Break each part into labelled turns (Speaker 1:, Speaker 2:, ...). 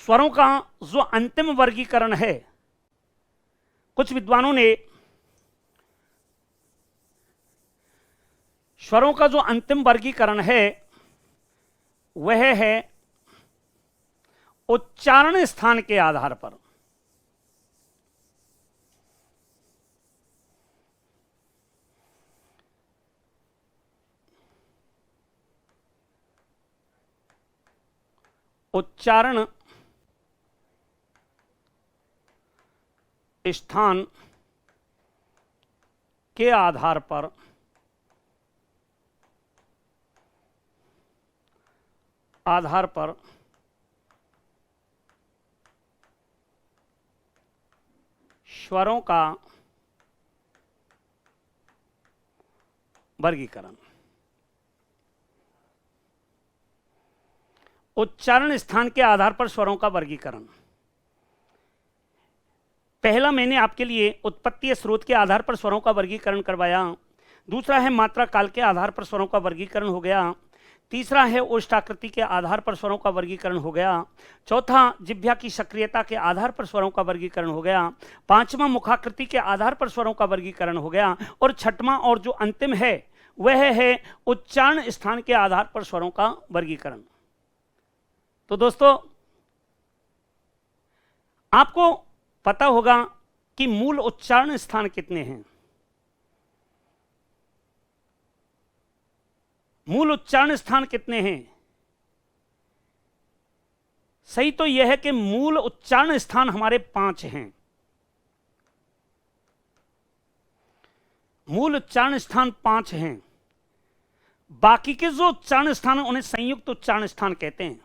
Speaker 1: स्वरों का जो अंतिम वर्गीकरण है, कुछ विद्वानों ने स्वरों का जो अंतिम वर्गीकरण है वह है उच्चारण स्थान के आधार पर। उच्चारण स्थान के आधार पर स्वरों का वर्गीकरण। उच्चारण स्थान के आधार पर स्वरों का वर्गीकरण। पहला मैंने आपके लिए उत्पत्ति स्रोत के आधार पर स्वरों का वर्गीकरण करवाया। दूसरा है मात्रा काल के आधार पर स्वरों का वर्गीकरण हो गया। तीसरा है ओष्ठाकृति के आधार पर स्वरों का वर्गीकरण हो गया। चौथा जिह्वा की सक्रियता के आधार पर स्वरों का वर्गीकरण हो गया। पांचवा मुखाकृति के आधार पर स्वरों का वर्गीकरण हो गया। और छठवां और जो अंतिम है वह है उच्चारण स्थान के आधार पर स्वरों का वर्गीकरण। तो दोस्तों, आपको पता होगा कि मूल उच्चारण स्थान कितने हैं। मूल उच्चारण स्थान कितने हैं? सही तो यह है कि मूल उच्चारण स्थान हमारे 5 हैं। मूल उच्चारण स्थान 5 हैं। बाकी के जो उच्चारण स्थान हैं उन्हें संयुक्त उच्चारण स्थान कहते हैं।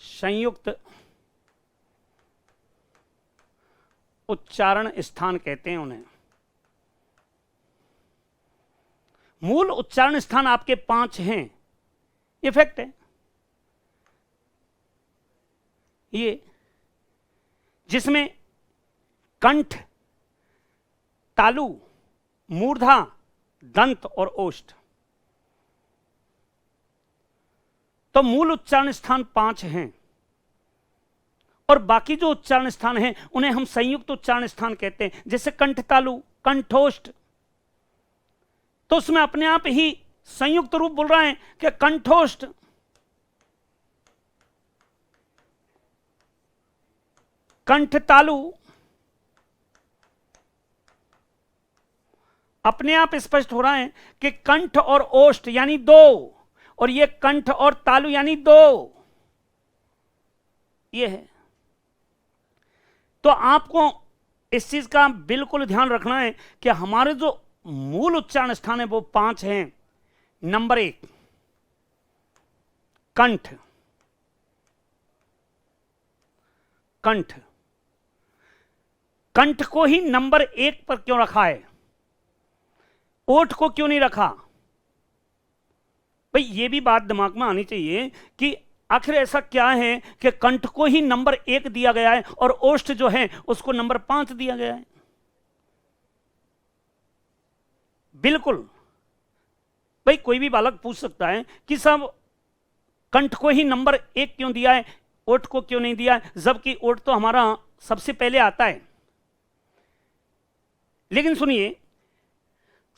Speaker 1: संयुक्त उच्चारण स्थान कहते हैं उन्हें। मूल उच्चारण स्थान आपके 5 हैं, ये फैक्ट है। ये जिसमें कंठ, तालु, मूर्धा, दंत और ओष्ठ। तो मूल उच्चारण स्थान 5 हैं और बाकी जो उच्चारण स्थान हैं उन्हें हम संयुक्त उच्चारण स्थान कहते हैं। जैसे कंठ तालु, कंठोष्ठ, तो उसमें अपने आप ही संयुक्त रूप बोल रहे हैं कि कंठोष्ठ। कंठ तालु अपने आप स्पष्ट हो रहा है कि कंठ और ओष्ठ यानी 2, और ये कंठ और तालु यानी 2, ये है। तो आपको इस चीज का बिल्कुल ध्यान रखना है कि हमारे जो मूल उच्चारण स्थान है वो 5 हैं। नंबर 1 कंठ। कंठ, कंठ को ही नंबर 1 पर क्यों रखा है? ओठ को क्यों नहीं रखा? भाई ये भी बात दिमाग में आनी चाहिए कि आखिर ऐसा क्या है कि कंठ को ही नंबर 1 दिया गया है और ओष्ठ जो है उसको नंबर 5 दिया गया है। बिल्कुल भाई कोई भी बालक पूछ सकता है कि साहब कंठ को ही नंबर 1 क्यों दिया है, ओठ को क्यों नहीं दिया है, जबकि ओठ तो हमारा सबसे पहले आता है। लेकिन सुनिए,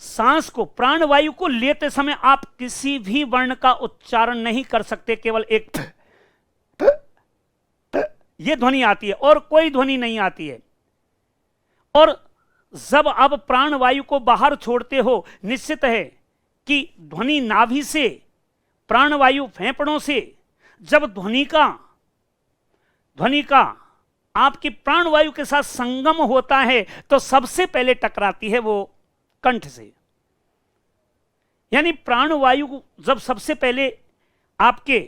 Speaker 1: सांस को, प्राणवायु को लेते समय आप किसी भी वर्ण का उच्चारण नहीं कर सकते, केवल एक ये ध्वनि आती है और कोई ध्वनि नहीं आती है। और जब आप प्राणवायु को बाहर छोड़ते हो, निश्चित है कि ध्वनि नाभि से, प्राणवायु फेफड़ों से जब ध्वनि का आपकी प्राणवायु के साथ संगम होता है तो सबसे पहले टकराती है वो कंठ से। यानी प्राणवायु जब सबसे पहले आपके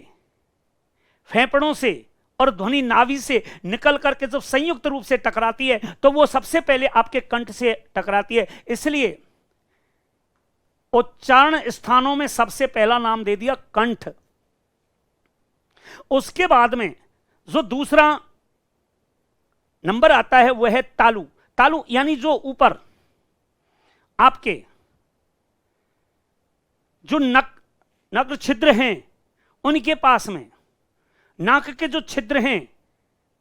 Speaker 1: फेफड़ों से और ध्वनि नाभि से निकल करके जब संयुक्त रूप से टकराती है तो वो सबसे पहले आपके कंठ से टकराती है। इसलिए उच्चारण स्थानों में सबसे पहला नाम दे दिया कंठ। उसके बाद में जो दूसरा नंबर आता है वह है तालु। तालु यानी जो ऊपर आपके जो नक नग्र छिद्र हैं उनके पास में, नाक के जो छिद्र हैं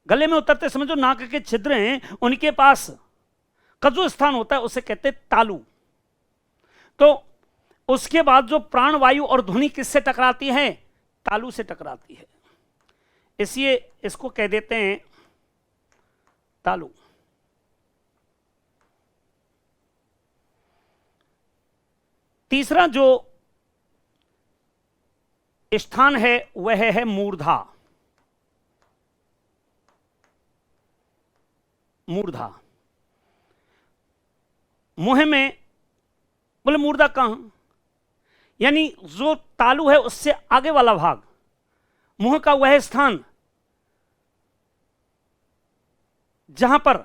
Speaker 1: गले में उतरते समय जो नाक के छिद्र हैं उनके पास का जो स्थान होता है उसे कहते हैं तालु। तो उसके बाद जो प्राणवायु और ध्वनि किससे टकराती है? तालु से टकराती है, इसलिए इसको कह देते हैं तालु। तीसरा जो स्थान है वह है मूर्धा। मूर्धा मुंह में, बोले मूर्धा कहां? यानी जो तालु है उससे आगे वाला भाग, मुंह का वह स्थान जहां पर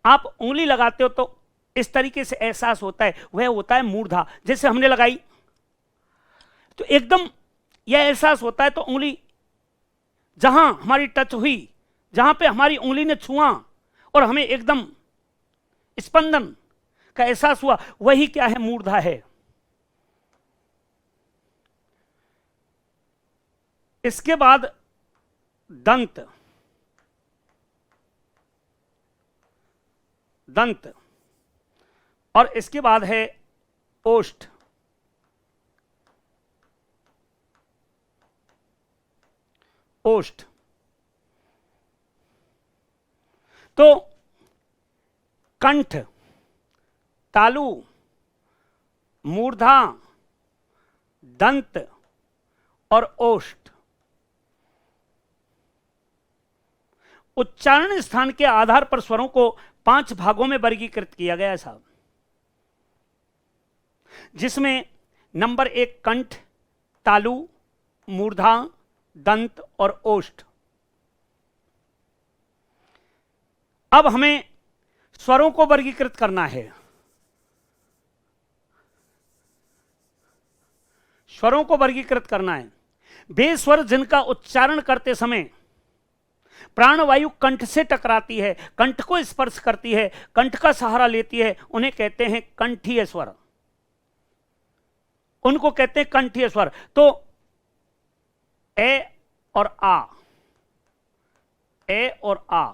Speaker 1: आप उंगली लगाते हो तो इस तरीके से एहसास होता है, वह होता है मूर्धा। जैसे हमने लगाई तो एकदम यह एहसास होता है, तो उंगली जहां हमारी टच हुई, जहां पे हमारी उंगली ने छुआ और हमें एकदम स्पंदन का एहसास हुआ, वही क्या है? मूर्धा है। इसके बाद दंत। दंत और इसके बाद है ओष्ठ। ओष्ठ तो कंठ, तालु, मूर्धा, दंत और ओष्ठ उच्चारण स्थान के आधार पर स्वरों को 5 भागों में वर्गीकृत किया गया है साहब, जिसमें नंबर 1 कंठ, तालु, मूर्धा, दंत और ओष्ठ। अब हमें स्वरों को वर्गीकृत करना है। स्वरों को वर्गीकृत करना है। वे स्वर जिनका उच्चारण करते समय प्राणवायु कंठ से टकराती है, कंठ को स्पर्श करती है, कंठ का सहारा लेती है, उन्हें कहते हैं कंठीय स्वर। उनको कहते हैं कंठीय स्वर। तो ए और आ, ए और आ।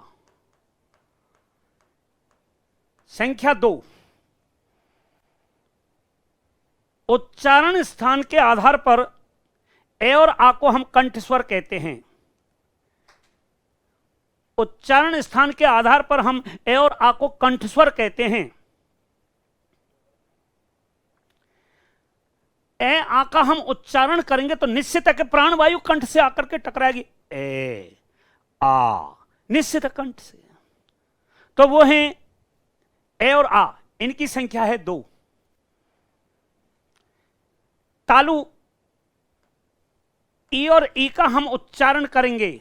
Speaker 1: संख्या 2, उच्चारण स्थान के आधार पर ए और आ को हम कंठ स्वर कहते हैं। उच्चारण स्थान के आधार पर हम ए और आ को कंठ स्वर कहते हैं। ए आ का हम उच्चारण करेंगे तो निश्चित है कि प्राणवायु कंठ से आकर के टकराएगी। ए आ निश्चित है कंठ से। तो वो हैं ए और आ, इनकी संख्या है 2। तालु, ई और ई का हम उच्चारण करेंगे,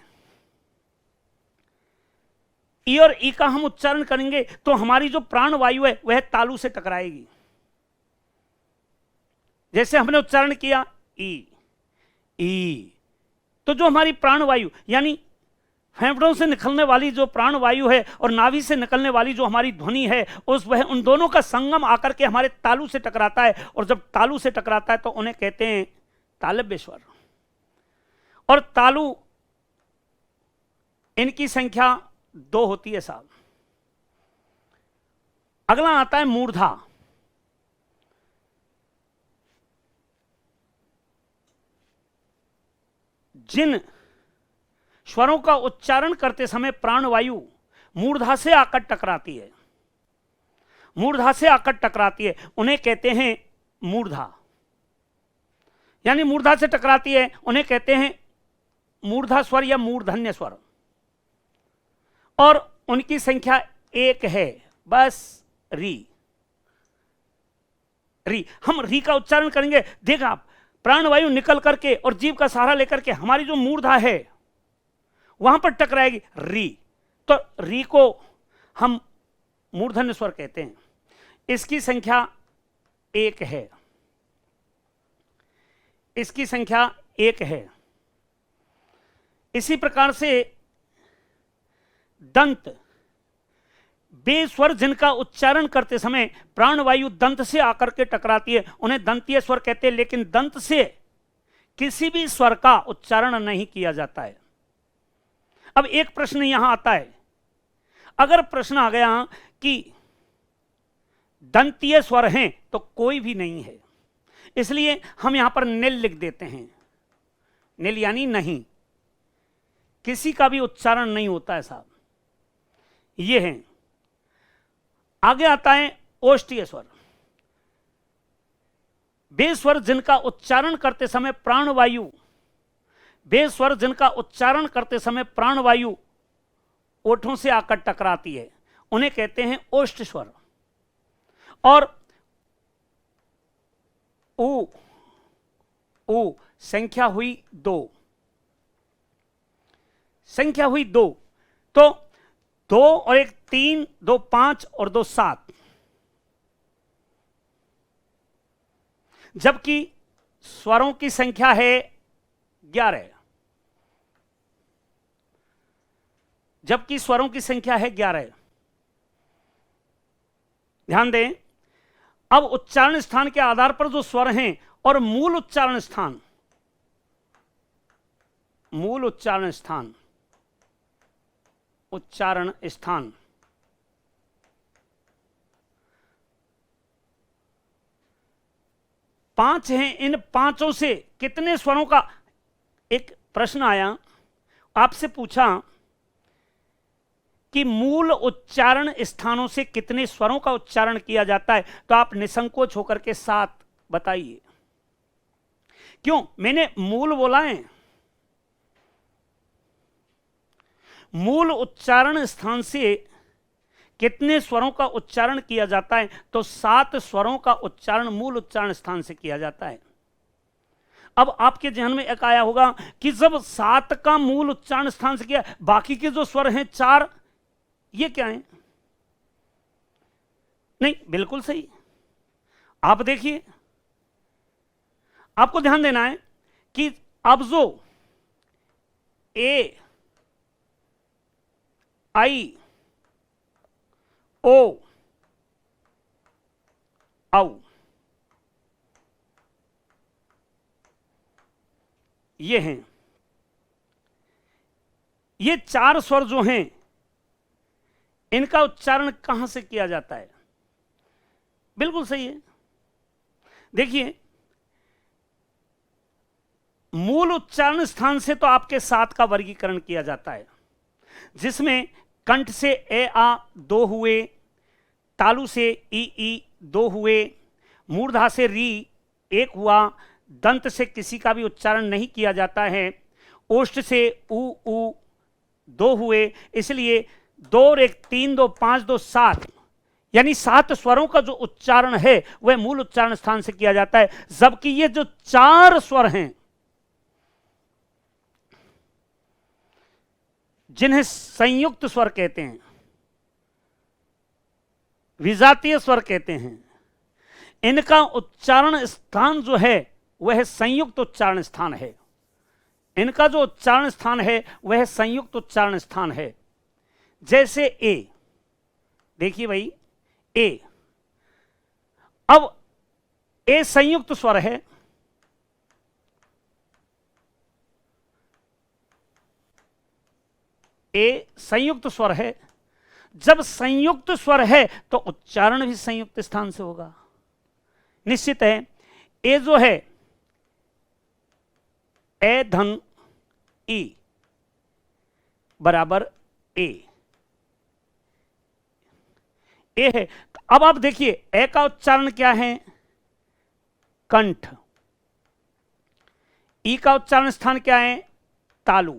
Speaker 1: ई और ई का हम उच्चारण करेंगे तो हमारी जो प्राणवायु है वह तालु से टकराएगी। जैसे हमने उच्चारण किया ई, ई, तो जो हमारी प्राणवायु यानी फेफड़ों से निकलने वाली जो प्राणवायु है और नाभि से निकलने वाली जो हमारी ध्वनि है, वह उन दोनों का संगम आकर के हमारे तालु से टकराता है। और जब तालु से टकराता है तो उन्हें कहते हैं तालव्य स्वर। और तालु, इनकी संख्या 2 होती है साहब। अगला आता है मूर्धा। जिन स्वरों का उच्चारण करते समय प्राणवायु मूर्धा से आकर टकराती है, मूर्धा से आकर टकराती है, उन्हें कहते हैं मूर्धा। यानी मूर्धा से टकराती है, उन्हें कहते हैं मूर्धा स्वर या मूर्धन्य स्वर। और उनकी संख्या 1 है बस, री। री, हम री का उच्चारण करेंगे, देखा आप, प्राणवायु निकल करके और जीभ का सहारा लेकर के हमारी जो मूर्धा है वहां पर टकराएगी, री। तो री को हम मूर्धन्य स्वर कहते हैं। इसकी संख्या 1 है, इसकी संख्या 1 है। इसी प्रकार से दंत, वे स्वर जिनका उच्चारण करते समय प्राणवायु दंत से आकर के टकराती है, उन्हें दंतीय स्वर कहते हैं। लेकिन दंत से किसी भी स्वर का उच्चारण नहीं किया जाता है। अब एक प्रश्न यहां आता है, अगर प्रश्न आ गया कि दंतीय स्वर हैं तो कोई भी नहीं है, इसलिए हम यहां पर नील लिख देते हैं। नील यानी नहीं, किसी का भी उच्चारण नहीं होता है साहब, ये है। आगे आता है ओष्ठीय स्वर। वे स्वर जिनका उच्चारण करते समय प्राणवायु, वे स्वर जिनका उच्चारण करते समय प्राणवायु ओठों से आकर टकराती है, उन्हें कहते हैं ओष्ठ स्वर। और ऊ, ऊ संख्या हुई 2, संख्या हुई 2, तो 2 और 1 3, 2 5 और 2 7, जबकि स्वरों की संख्या है 11, जबकि स्वरों की संख्या है 11। ध्यान दें, अब उच्चारण स्थान के आधार पर जो स्वर हैं और मूल उच्चारण स्थान, मूल उच्चारण स्थान, उच्चारण स्थान, पांच हैं। इन पांचों से कितने स्वरों का, एक प्रश्न आया, आपसे पूछा कि मूल उच्चारण स्थानों से कितने स्वरों का उच्चारण किया जाता है, तो आप निसंकोच होकर के 7 बताइए। क्यों मैंने मूल बोला है? मूल उच्चारण स्थान से कितने स्वरों का उच्चारण किया जाता है, तो 7 स्वरों का उच्चारण मूल उच्चारण स्थान से किया जाता है। अब आपके ध्यान में एक आया होगा कि जब 7 का मूल उच्चारण स्थान से किया, बाकी के जो स्वर हैं 4, ये क्या है? नहीं, बिल्कुल सही। आप देखिए, आपको ध्यान देना है कि अब जो ए, आई, ओ, औ, ये हैं, ये 4 स्वर जो हैं, इनका उच्चारण कहां से किया जाता है? बिल्कुल सही है। देखिए, मूल उच्चारण स्थान से तो आपके 7 का वर्गीकरण किया जाता है, जिसमें कंठ से ए आ 2 हुए, तालु से ई 2 हुए, मूर्धा से री 1 हुआ, दंत से किसी का भी उच्चारण नहीं किया जाता है, ओष्ठ से ऊ 2 हुए, इसलिए 2 और 1 3, 2 5, 2 7, यानी 7 स्वरों का जो उच्चारण है वह मूल उच्चारण स्थान से किया जाता है। जबकि ये जो 4 स्वर हैं, जिन्हें संयुक्त स्वर कहते हैं, विजातीय स्वर कहते हैं, इनका उच्चारण स्थान जो है वह संयुक्त उच्चारण स्थान है। इनका जो उच्चारण स्थान है वह संयुक्त उच्चारण स्थान है। जैसे ए, देखिए भाई, ए, अब ए संयुक्त स्वर है, ए संयुक्त स्वर है। जब संयुक्त स्वर है तो उच्चारण भी संयुक्त स्थान से होगा, निश्चित है। ए जो है, ए धन ई बराबर ए, ए है। अब आप देखिए, ए का उच्चारण क्या है? कंठ। ई का उच्चारण स्थान क्या है? तालु।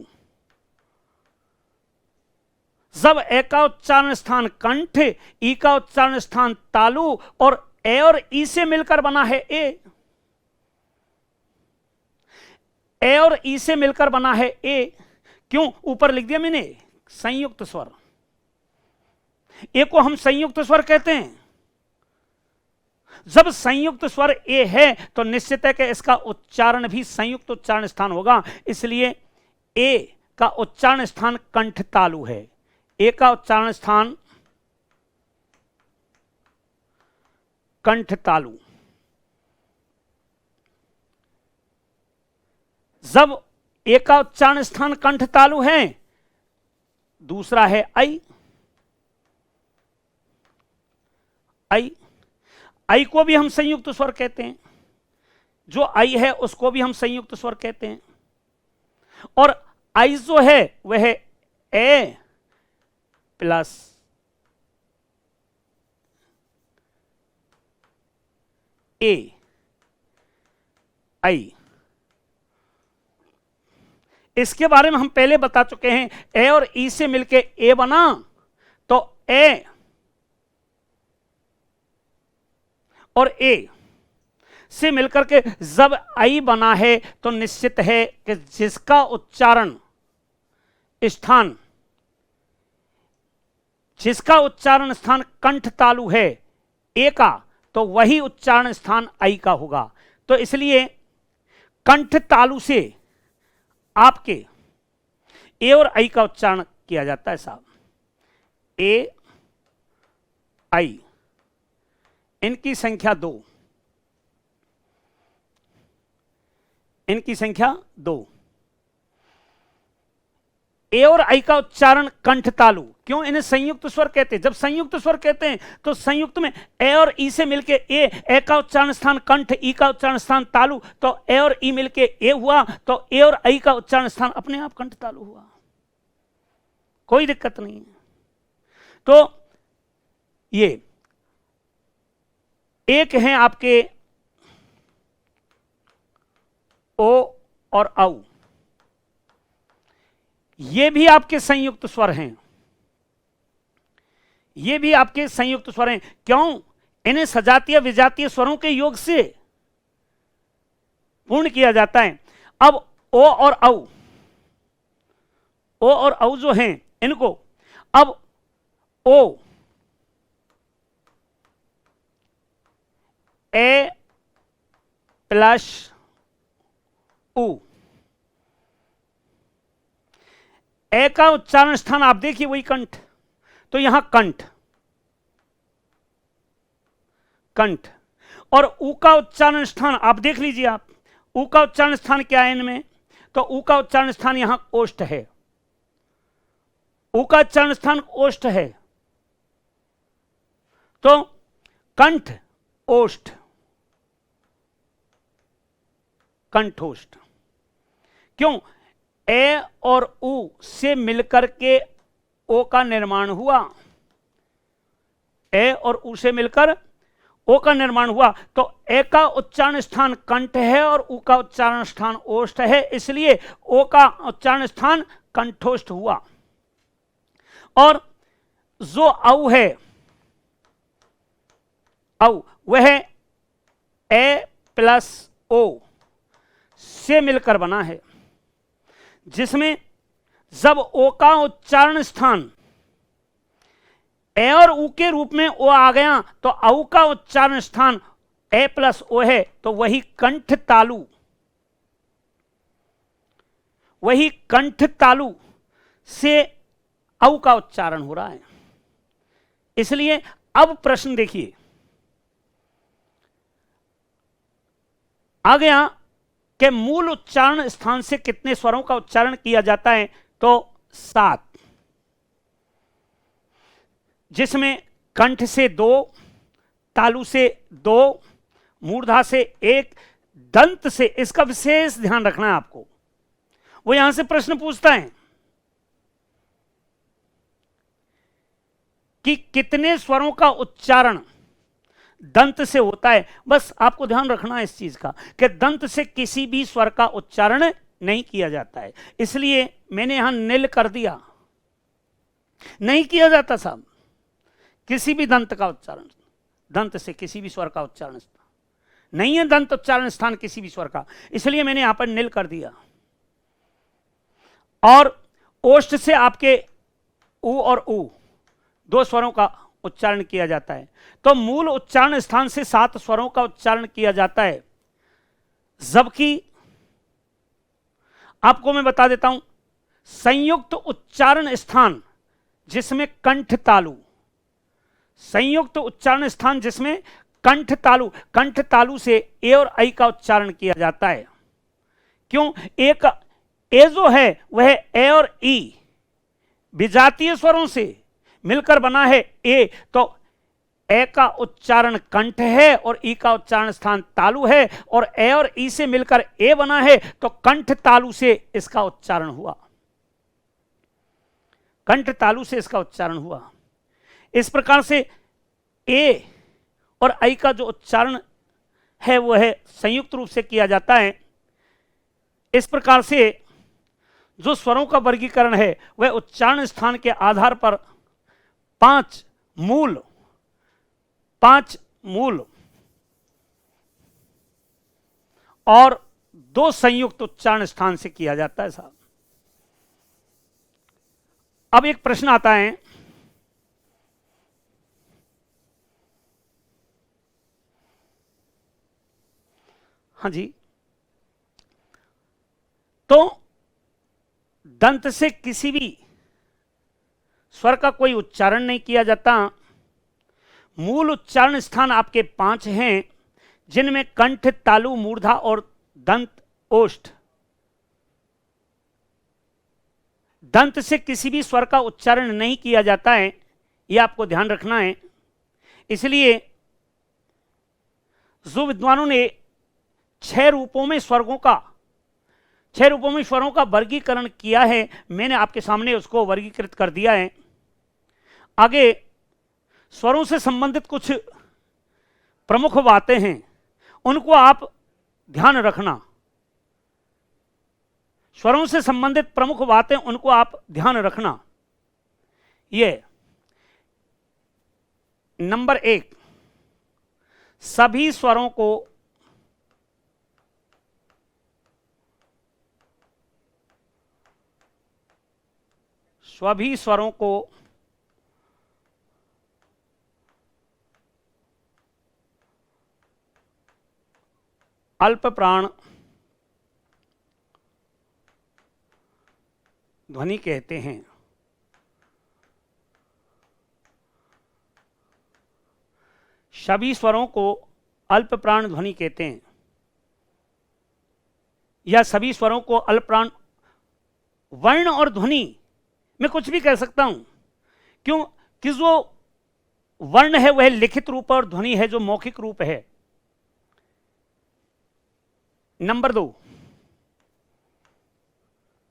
Speaker 1: जब ए का उच्चारण स्थान कंठ, ई का उच्चारण स्थान तालु, और ए और ई से मिलकर बना है ए, ए और ई से मिलकर बना है ए। क्यों? ऊपर लिख दिया मैंने, संयुक्त स्वर। ए को हम संयुक्त स्वर कहते हैं। जब संयुक्त स्वर ए है तो निश्चित है कि इसका उच्चारण भी संयुक्त उच्चारण स्थान होगा, इसलिए ए का उच्चारण स्थान कंठ तालु है। ए का उच्चारण स्थान कंठ तालु। जब ए का उच्चारण स्थान कंठ तालु है, दूसरा है आई। आई, आई को भी हम संयुक्त स्वर कहते हैं, जो आई है उसको भी हम संयुक्त स्वर कहते हैं। और आई जो है वह ए प्लस ए, आई। इसके बारे में हम पहले बता चुके हैं, ए और ई से मिलके ए बना तो ए और ए से मिलकर के जब आई बना है तो निश्चित है कि जिसका उच्चारण स्थान कंठ तालु है ए का, तो वही उच्चारण स्थान आई का होगा। तो इसलिए कंठ तालु से आपके ए और आई का उच्चारण किया जाता है साहब, ए आई। इनकी संख्या 2, इनकी संख्या 2। ए और आई का उच्चारण कंठ तालु, क्यों इन्हें संयुक्त स्वर कहते हैं? जब संयुक्त स्वर कहते हैं तो संयुक्त में ए और ई से मिलके ए का उच्चारण स्थान कंठ, ई का उच्चारण स्थान तालु, तो ए और ई मिलके ए हुआ, तो ए और आई का उच्चारण स्थान अपने आप कंठ तालु हुआ, कोई दिक्कत नहीं है। तो ये एक हैं आपके ओ और औ, ये भी आपके संयुक्त स्वर हैं, ये भी आपके संयुक्त स्वर हैं। क्यों? इन्हें सजातीय विजातीय स्वरों के योग से पूर्ण किया जाता है। अब ओ और औ जो हैं इनको, अब ओ ए प्लस उ, ए का उच्चारण स्थान आप देखिए वही कंठ, तो यहां कंठ और उ का उच्चारण स्थान आप देख लीजिए, आप उ का उच्चारण स्थान क्या है इनमें, तो उ का उच्चारण स्थान यहां ओष्ठ है, उ का उच्चारण स्थान ओष्ठ है, तो कंठ ओष्ठ, कंठोष्ठ। क्यों? ए और उ से मिलकर के ओ का निर्माण हुआ, ए और उ से मिलकर ओ का निर्माण हुआ, तो ए का उच्चारण स्थान कंठ है और उ का उच्चारण स्थान ओष्ठ है, इसलिए ओ का उच्चारण स्थान कंठोष्ठ हुआ। और जो औ है, औ वह ए प्लस ओ से मिलकर बना है, जिसमें जब ओ का उच्चारण स्थान ए और उ के रूप में ओ आ गया तो औ का उच्चारण स्थान ए प्लस ओ है, तो वही कंठ तालु, वही कंठ तालु से औ का उच्चारण हो रहा है। इसलिए अब प्रश्न देखिए, आ गया कि मूल उच्चारण स्थान से कितने स्वरों का उच्चारण किया जाता है, तो 7, जिसमें कंठ से 2, तालु से 2, मूर्धा से 1, दंत से, इसका विशेष ध्यान रखना है आपको, वो यहां से प्रश्न पूछता है कि कितने स्वरों का उच्चारण दंत से होता है। बस आपको ध्यान रखना है इस चीज का कि दंत से किसी भी स्वर का उच्चारण नहीं किया जाता है, इसलिए मैंने यहां नील कर दिया, नहीं किया जाता साहब किसी भी दंत का उच्चारण, दंत से किसी भी स्वर का उच्चारण नहीं है, दंत उच्चारण स्थान किसी भी स्वर का, इसलिए मैंने यहां पर नील कर दिया। और ओष्ठ से आपके उ और उ 2 स्वरों का उच्चारण किया जाता है, तो मूल उच्चारण स्थान से 7 स्वरों का उच्चारण किया जाता है। जबकि आपको मैं बता देता हूं, संयुक्त उच्चारण स्थान जिसमें कंठ तालु, संयुक्त उच्चारण स्थान जिसमें कंठ तालु से ए और आई का उच्चारण किया जाता है, क्यों? एक ए जो है वह ए और ई विजातीय स्वरों से मिलकर बना है ए, तो ए का उच्चारण कंठ है और ई का उच्चारण स्थान तालु है, और ए और ई से मिलकर ए बना है, तो कंठ तालु से इसका उच्चारण हुआ, कंठ तालु से इसका उच्चारण हुआ। इस प्रकार से ए और आई का जो उच्चारण है वो है संयुक्त रूप से किया जाता है। इस प्रकार से जो स्वरों का वर्गीकरण है वह उच्चारण स्थान के आधार पर पांच मूल और 2 संयुक्त उच्चारण स्थान से किया जाता है साहब। अब एक प्रश्न आता है, हाँ जी, तो दंत से किसी भी स्वर का कोई उच्चारण नहीं किया जाता। मूल उच्चारण स्थान आपके 5 हैं, जिनमें कंठ, तालु, मूर्धा और दंत, ओष्ठ। दंत से किसी भी स्वर का उच्चारण नहीं किया जाता है, यह आपको ध्यान रखना है। इसलिए जो विद्वानों ने 6 रूपों में स्वरों का वर्गीकरण किया है, मैंने आपके सामने उसको वर्गीकृत कर दिया है। आगे स्वरों से संबंधित कुछ प्रमुख बातें हैं, उनको आप ध्यान रखना। स्वरों से संबंधित प्रमुख बातें उनको आप ध्यान रखना। ये नंबर 1, सभी स्वरों को अल्प प्राण ध्वनि कहते हैं। सभी स्वरों को अल्प प्राण ध्वनि कहते हैं, या सभी स्वरों को अल्प प्राण, वर्ण और ध्वनि मैं कुछ भी कह सकता हूं, क्यों कि जो वर्ण है वह लिखित रूप और ध्वनि है जो मौखिक रूप है। नंबर 2,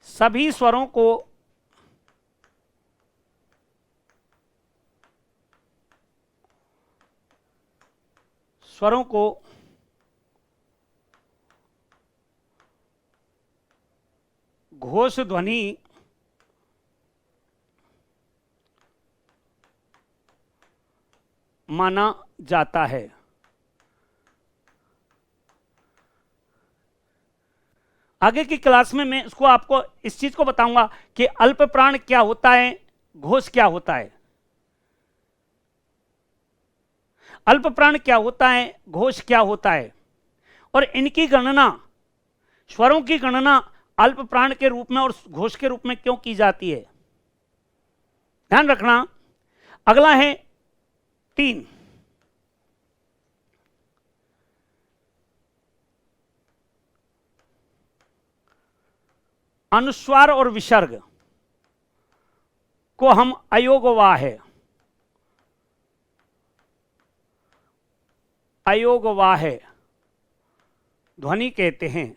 Speaker 1: सभी स्वरों को घोष ध्वनि माना जाता है। आगे की क्लास में मैं इसको आपको इस चीज को बताऊंगा कि अल्प प्राण क्या होता है, घोष क्या होता है। अल्प प्राण क्या होता है, घोष क्या होता है, और इनकी गणना, स्वरों की गणना अल्प प्राण के रूप में और घोष के रूप में क्यों की जाती है, ध्यान रखना। अगला है 3, अनुस्वार और विसर्ग को हम अयोगवाह्य ध्वनि कहते हैं।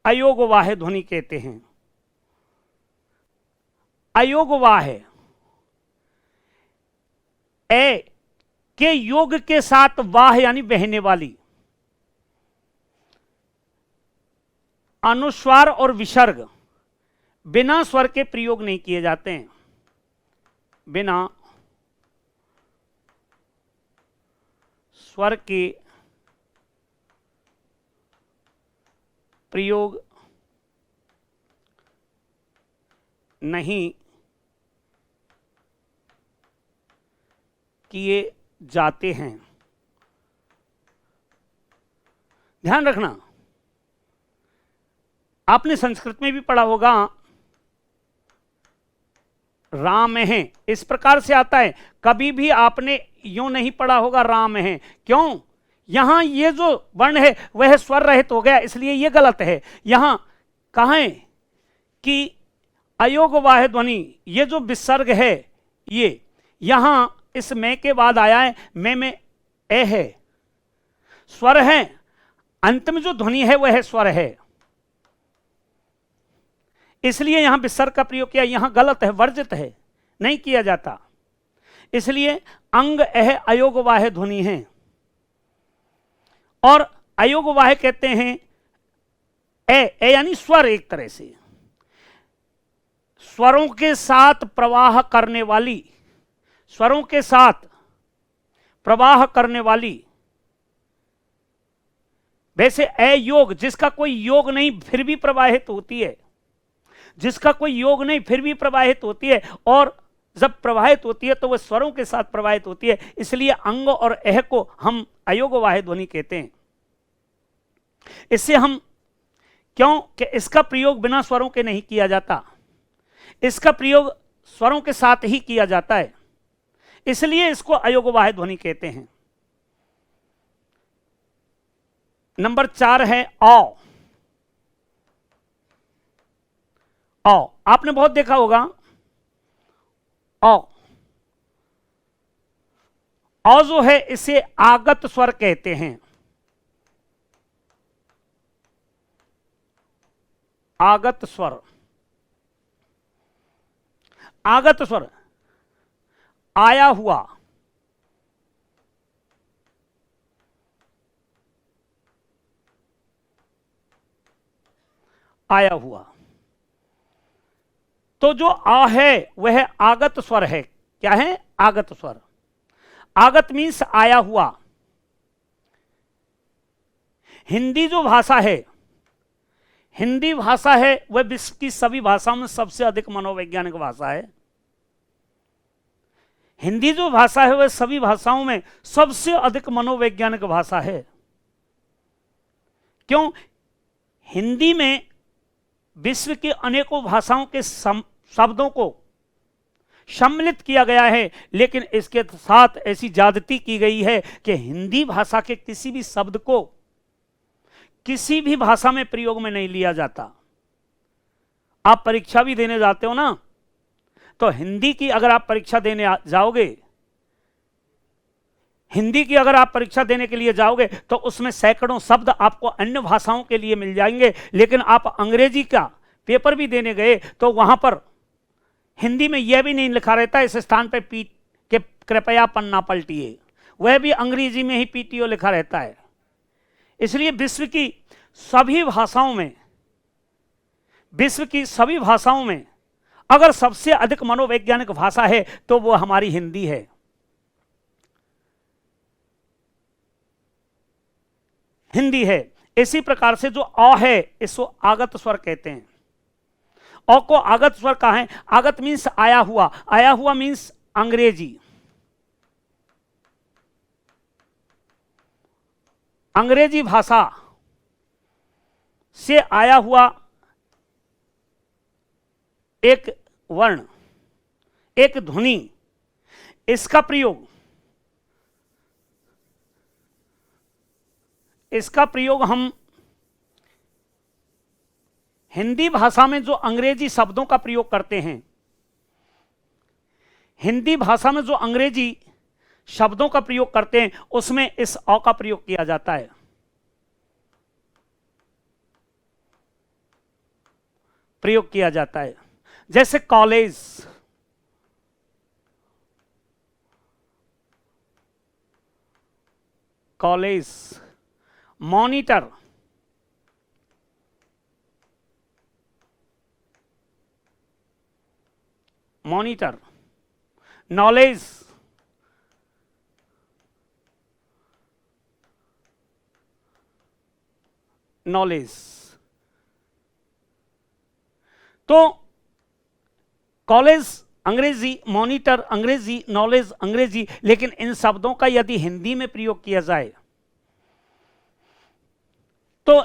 Speaker 1: अयोगवाह्य ध्वनि कहते हैं। अयोगवाह्य ए के योग के साथ वाह यानी बहने वाली, अनुस्वार और विसर्ग बिना स्वर के प्रयोग नहीं किए जाते हैं, बिना स्वर के प्रयोग नहीं किए जाते हैं। ध्यान रखना, आपने संस्कृत में भी पढ़ा होगा राम है, इस प्रकार से आता है। कभी भी आपने यूं नहीं पढ़ा होगा राम है। क्यों? यहां ये जो वर्ण है वह स्वर रहित हो गया, इसलिए ये गलत है। यहां कहा है कि अयोग वाह ध्वनि, ये जो विसर्ग है ये यहां इस में के बाद आया है, में ए है, स्वर है, अंत में जो ध्वनि है वह स्वर है, इसलिए यहां विसर्ग का प्रयोग किया। यहां गलत है, वर्जित है, नहीं किया जाता। इसलिए अंग एह अयोग वाह ध्वनि है। और अयोग वाह कहते हैं ए यानी स्वर, एक तरह से स्वरों के साथ प्रवाह करने वाली, स्वरों के साथ प्रवाह करने वाली। वैसे अयोग जिसका कोई योग नहीं फिर भी प्रवाहित होती है, जिसका कोई योग नहीं फिर भी प्रवाहित होती है, और जब प्रवाहित होती है तो वह स्वरों के साथ प्रवाहित होती है। इसलिए अंग और एह को हम अयोग वाह ध्वनि कहते हैं। इससे हम क्यों कि इसका प्रयोग बिना स्वरों के नहीं किया जाता, इसका प्रयोग स्वरों के साथ ही किया जाता है, इसलिए इसको अयोग वाह ध्वनि कहते हैं। नंबर 4 है औ। औ आपने बहुत देखा होगा। औ औ जो है इसे आगत स्वर कहते हैं। आगत स्वर, आगत स्वर आया हुआ, आया हुआ। तो जो आ है वह आगत स्वर है। क्या है? आगत स्वर। आगत मीन्स आया हुआ। हिंदी जो भाषा है, हिंदी भाषा है वह विश्व की सभी भाषाओं में सबसे अधिक मनोवैज्ञानिक भाषा है। हिंदी जो भाषा है वह सभी भाषाओं में सबसे अधिक मनोवैज्ञानिक भाषा है। क्यों? हिंदी में विश्व की अनेकों भाषाओं के शब्दों को सम्मिलित किया गया है, लेकिन इसके साथ ऐसी ज्यादती की गई है कि हिंदी भाषा के किसी भी शब्द को किसी भी भाषा में प्रयोग में नहीं लिया जाता। आप परीक्षा भी देने जाते हो ना, तो हिंदी की अगर आप परीक्षा देने जाओगे, हिंदी की अगर आप परीक्षा देने के लिए जाओगे तो उसमें सैकड़ों शब्द आपको अन्य भाषाओं के लिए मिल जाएंगे। लेकिन आप अंग्रेजी का पेपर भी देने गए तो वहां पर हिंदी में यह भी नहीं लिखा रहता इस स्थान पर पी के कृपया पन्ना पलटिए, वह भी अंग्रेजी में ही पीटीओ लिखा रहता है। इसलिए विश्व की सभी भाषाओं में, विश्व की सभी भाषाओं में अगर सबसे अधिक मनोवैज्ञानिक भाषा है तो वो हमारी हिंदी है। हिंदी है। इसी प्रकार से जो अ है इसको आगत स्वर कहते हैं। अ को आगत स्वर कहा है। आगत मीन्स आया हुआ, आया हुआ मीन्स अंग्रेजी, अंग्रेजी भाषा से आया हुआ एक वर्ण, एक ध्वनि, इसका प्रयोग, इसका प्रयोग हम हिंदी भाषा में जो अंग्रेजी शब्दों का प्रयोग करते हैं, हिंदी भाषा में जो अंग्रेजी शब्दों का प्रयोग करते हैं उसमें इस अ का प्रयोग किया जाता है। प्रयोग किया जाता है। जैसे college, college, monitor, monitor, knowledge, knowledge. तो कॉलेज अंग्रेजी, मॉनिटर अंग्रेजी, नॉलेज अंग्रेजी, लेकिन इन शब्दों का यदि हिंदी में प्रयोग किया जाए तो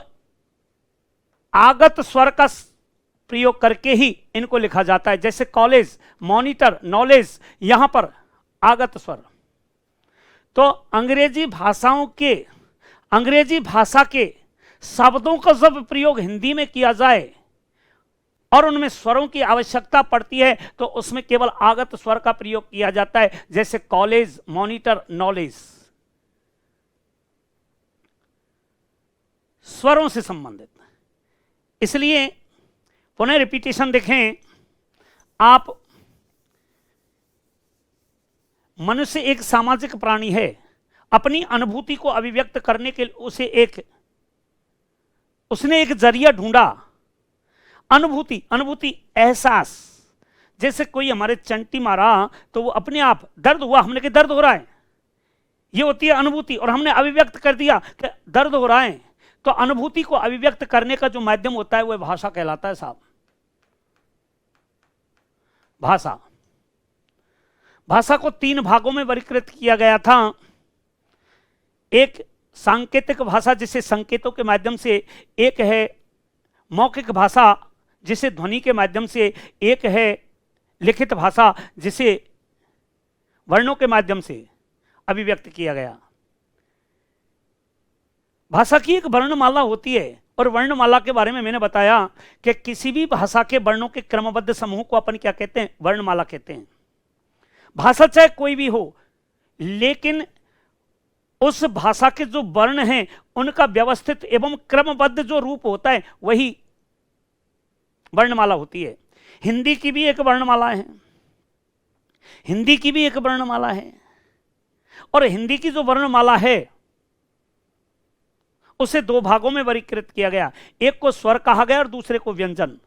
Speaker 1: आगत स्वर का प्रयोग करके ही इनको लिखा जाता है, जैसे कॉलेज, मॉनिटर, नॉलेज, यहां पर आगत स्वर। तो अंग्रेजी भाषा के शब्दों का जब प्रयोग हिंदी में किया जाए और उनमें स्वरों की आवश्यकता पड़ती है तो उसमें केवल आगत स्वर का प्रयोग किया जाता है, जैसे कॉलेज, मॉनिटर, नॉलेज। स्वरों से संबंधित, इसलिए पुनः रिपीटेशन देखें आप। मनुष्य एक सामाजिक प्राणी है, अपनी अनुभूति को अभिव्यक्त करने के लिए उसने एक जरिया ढूंढा। अनुभूति एहसास, जैसे कोई हमारे चंटी मारा तो वो अपने आप दर्द हुआ, हमने कहा दर्द हो रहा है, ये होती है अनुभूति, और हमने अभिव्यक्त कर दिया कि दर्द हो रहा है। तो अनुभूति को अभिव्यक्त करने का जो माध्यम होता है वह भाषा कहलाता है साहब। भाषा को 3 भागों में वर्गीकृत किया गया था। एक सांकेतिक भाषा जिसे संकेतों के माध्यम से, एक है मौखिक भाषा जिसे ध्वनि के माध्यम से, एक है लिखित भाषा जिसे वर्णों के माध्यम से अभिव्यक्त किया गया। भाषा की एक वर्णमाला होती है, और वर्णमाला के बारे में मैंने बताया कि किसी भी भाषा के वर्णों के क्रमबद्ध समूह को अपन क्या कहते हैं? वर्णमाला कहते हैं। भाषा चाहे कोई भी हो, लेकिन उस भाषा के जो वर्ण हैं उनका व्यवस्थित एवं क्रमबद्ध जो रूप होता है वही वर्णमाला होती है। हिंदी की भी एक वर्णमाला है, और हिंदी की जो वर्णमाला है उसे 2 भागों में वर्गीकृत किया गया। एक को स्वर कहा गया और दूसरे को व्यंजन।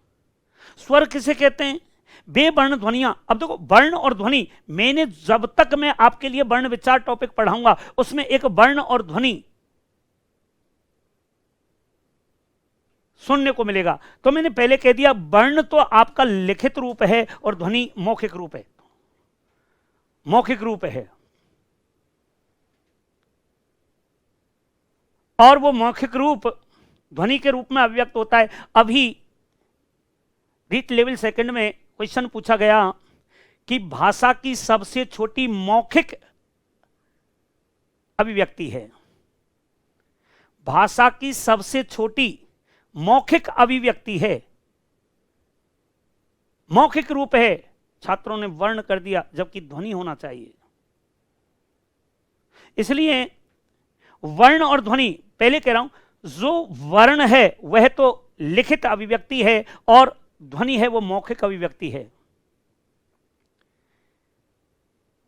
Speaker 1: स्वर किसे कहते हैं? बे वर्ण ध्वनियां। अब देखो, वर्ण और ध्वनि, मैंने जब तक मैं आपके लिए वर्ण विचार टॉपिक पढ़ाऊंगा उसमें एक वर्ण और ध्वनि सुनने को मिलेगा। तो मैंने पहले कह दिया, वर्ण तो आपका लिखित रूप है और ध्वनि मौखिक रूप है। और वो मौखिक रूप ध्वनि के रूप में अभिव्यक्त होता है। अभी रीट लेवल सेकंड में क्वेश्चन पूछा गया कि भाषा की सबसे छोटी मौखिक अभिव्यक्ति है। भाषा की सबसे छोटी मौखिक अभिव्यक्ति है, मौखिक रूप है। छात्रों ने वर्ण कर दिया, जबकि ध्वनि होना चाहिए। इसलिए वर्ण और ध्वनि, पहले कह रहा हूं, जो वर्ण है वह तो लिखित अभिव्यक्ति है और ध्वनि है वो मौखिक अभिव्यक्ति है।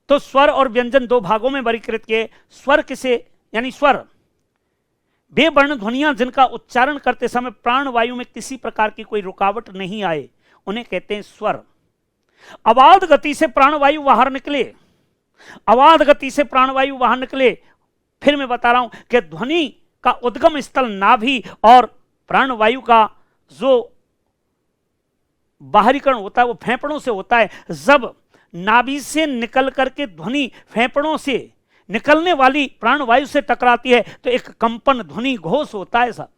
Speaker 1: तो स्वर और व्यंजन 2 भागों में वर्गीकृत किए। स्वर किसे, यानी स्वर वे वर्ण ध्वनियां जिनका उच्चारण करते समय प्राणवायु में किसी प्रकार की कोई रुकावट नहीं आए, उन्हें कहते हैं स्वर। अबाध गति से प्राणवायु बाहर निकले, फिर मैं बता रहा हूं कि ध्वनि का उद्गम स्थल नाभि और प्राणवायु का जो बाहरीकरण होता है वो फेफड़ों से होता है। जब नाभि से निकल करके ध्वनि फेफड़ों से निकलने वाली प्राणवायु से टकराती है तो एक कंपन, ध्वनि, घोष होता है साहब।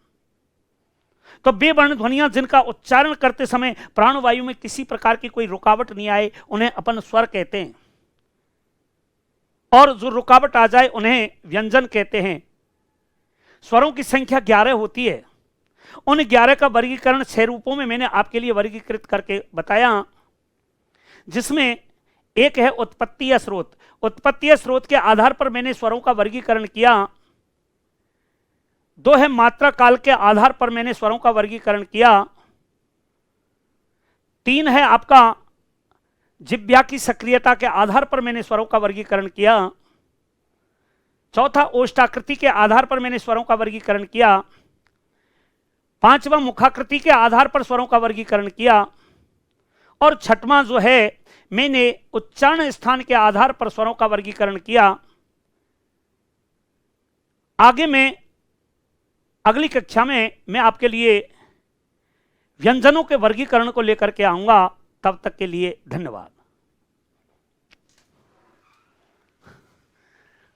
Speaker 1: तो बेवर्ण ध्वनियां जिनका उच्चारण करते समय प्राणवायु में किसी प्रकार की कोई रुकावट नहीं आए, उन्हें अपन स्वर कहते हैं। और जो रुकावट आ जाए उन्हें व्यंजन कहते हैं। स्वरों की संख्या 11 होती है। उन 11 का वर्गीकरण 6 रूपों में मैंने आपके लिए वर्गीकृत करके बताया, जिसमें एक है उत्पत्ति या स्रोत। उत्पत्ति या स्रोत के आधार पर मैंने स्वरों का वर्गीकरण किया। 2 है मात्रा काल के आधार पर मैंने स्वरों का वर्गीकरण किया। 3 है आपका जिह्वा की सक्रियता के आधार पर मैंने स्वरों का वर्गीकरण किया। 4था ओष्ठाकृति के आधार पर मैंने स्वरों का वर्गीकरण किया। 5वां मुखाकृति के आधार पर स्वरों का वर्गीकरण किया। और 6वां जो है मैंने उच्चारण स्थान के आधार पर स्वरों का वर्गीकरण किया। आगे मैं अगली कक्षा में मैं आपके लिए व्यंजनों के वर्गीकरण को लेकर के आऊंगा। तब तक के लिए धन्यवाद।